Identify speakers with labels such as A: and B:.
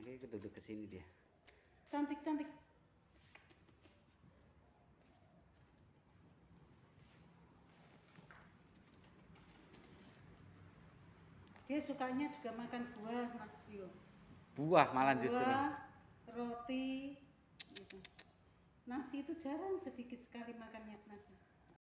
A: Kayaknya duduk ke sini dia.
B: Cantik. Dia sukanya juga makan buah, Mas Rio.
A: Buah malah justru.
B: Buah, roti, gitu. Nasi itu jarang, sedikit sekali makannya nasi.